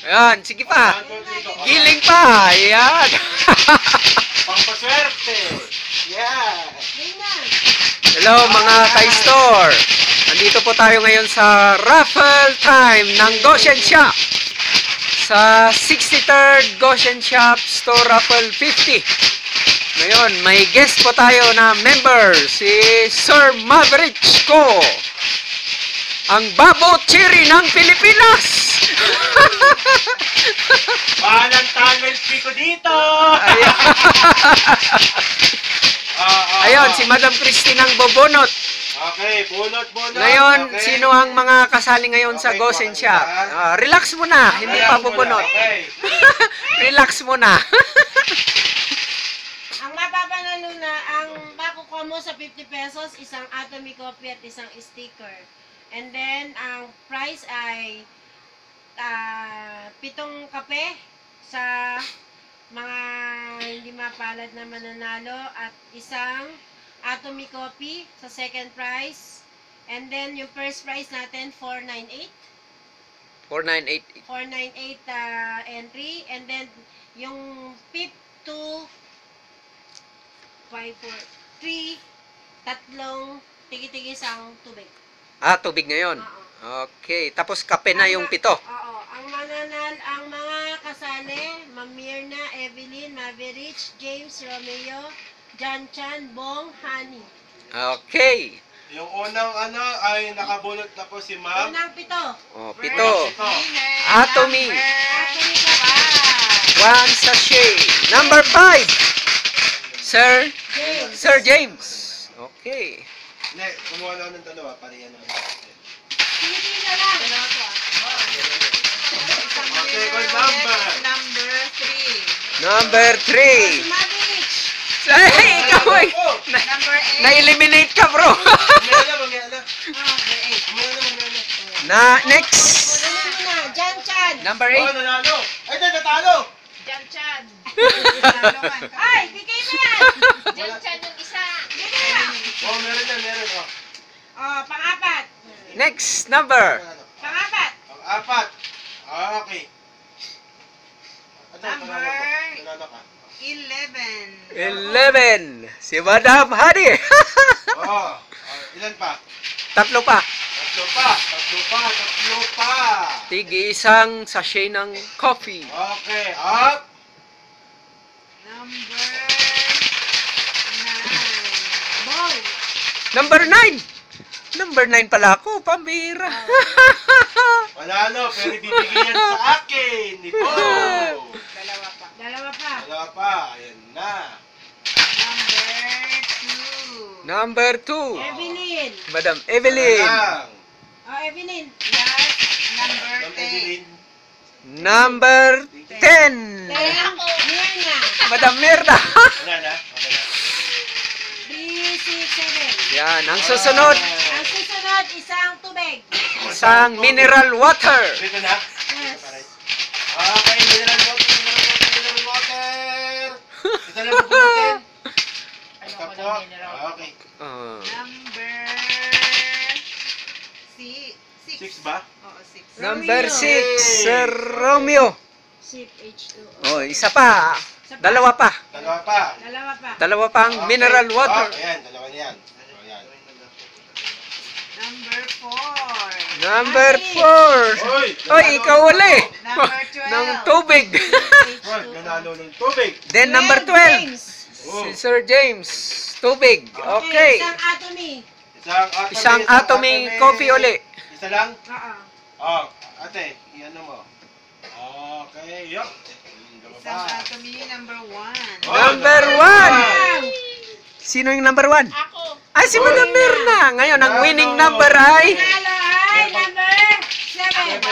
Ayan, sige pa. Giling pa. Ayan. Pampaswerte. Yeah. Hello mga ka-store. Nandito po tayo ngayon sa raffle time ng Goshen Shop. Sa 63rd Goshen Shop Store Raffle 50. Ngayon, may guest po tayo na member, si Sir Maverick Ko. Ang Babo Cherry ng Pilipinas. Walang talent ko dito. Ayan. Ayun, si Madam Christine ang bobonot. Okay, bunot. Ngayon, Okay. sino ang mga kasali ngayon sa Okay, Goshen kumain Shop? ka. Relax muna, hindi pa bubunot. Okay. Relax muna. Ang mapapanalo na, ang makukuha mo sa 50 pesos, isang Atomy coffee at isang sticker. And then, ang price ay 7 kape sa mga hindi mapalad na mananalo at isang Atomy coffee sa second prize. And then, yung first prize natin, 498. 498. 498 entry. And then, yung 5 to 5, 4, 3, tatlong tigi-tigi isang tubig. Tubig ngayon. Oo. Okay, tapos kape na yung 7. Oo. Ang mga kasali, Ma'am Mirna, Evelyn, Maverick, James, Romeo, John Chan, Bong, Honey. Okay. Yung unang ay nakabunot na po si Ma'am. Unang 7. 7. Ito. Atomy. Atomy ka 1 sachet. Number 5. Sir James. Sir James. Okay. Ne, kumuha na ng dalawa para yan naman. Hindi na lang. Okay, good number. Number 3. Si Maverick. Ay, ikaw ay. Number 8. Na-eliminate ka, bro. Mamaya. Number 8. Next. Ano na? John Chan. Number Oh, 8. nanalo. Ay, natalo. John Chan. Ay, bigay mo yan. John Chan yung isa. Bigay mo. Oh, meron. Oh, pang-apat. Next number. Pang-apat. Apat. Okay. Nanalo ka. 11. Si Madam Hadi. Oh, ilan pa? Tatlo pa. Tatlo pa. Tigi isang sachet ng coffee. Okay, up. Boy. Number 9. Number 9 pala ako. Pambira. Panalo, pero bibigyan sa akin. Ni Bo. Dalawa pa. Wala pa. Ayan na. Number 2. Evelyn. Madam Evelyn. Lang. Oh, Evelyn. Ma'am Evelyn. Number 10. Mirna. Madam Mirna. Wala na? Okay na. 3, 6, 7. Yan. Ang susunod, Ang susunod, isang tubig. isang mineral water. Dito na? Yes. Okay, mineral water. Ito na bubunutin. Basta po. Okay. Six ba? Number 6. Sir Romeo. Sip H2O. Oh, isa pa. Dalawa pa. Dalawa pa. Dalawa pa. Dalawa pang mineral water. Ayan, dalawa na yan. Ayan. Number 4. Oy! Oy, ikaw uli. Number 12. Ng tubig. Oy, nanalo ng tubig. Then number 12. James. Si Sir James. Tubig. Okay. Isang Atomy. Isang atomy coffee uli. Isa lang? Oo. Oh, ate, iyan mo. Okay, yup. Isang Atomy, number 1. Number 1. Sino yung number 1? Ako. Ay, si Madam Mirna. Ngayon, ang winning number ay... Nalo ay number 7.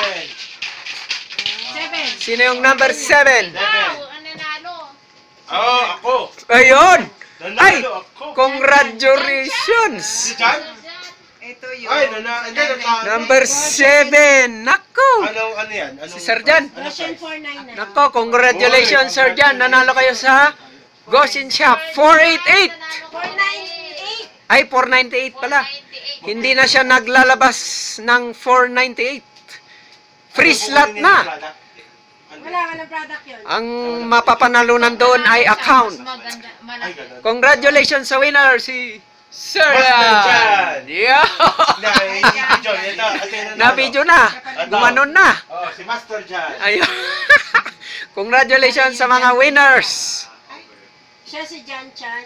7. Sino yung number 7? Ang nanalo. Oh, ako. Ayun! Ay! Nanalo ako. Congratulations! Si John? Ito yun. Ay, nanalo. Number 7! Nako! Ano yan? Si Sir Jan. Russian 49 na. Nako, congratulations, Sir Jan. Nanalo kayo sa Goshen Shop. 488! 498. Ay, 498 pala. Hindi na siya naglalabas ng 498. Free slot na. kailangan ng product yun. Ang mapapanalunan doon ay account. Maganda, Ay, malaki. ganun. Congratulations sa winner, si Sir Master Jan. Jan. Yeah. John, ito. Ito yung Na video na. Gumanon na. Oh, si Master Jan. Ayun. Congratulations sa mga winners. Siya si Jan Chan.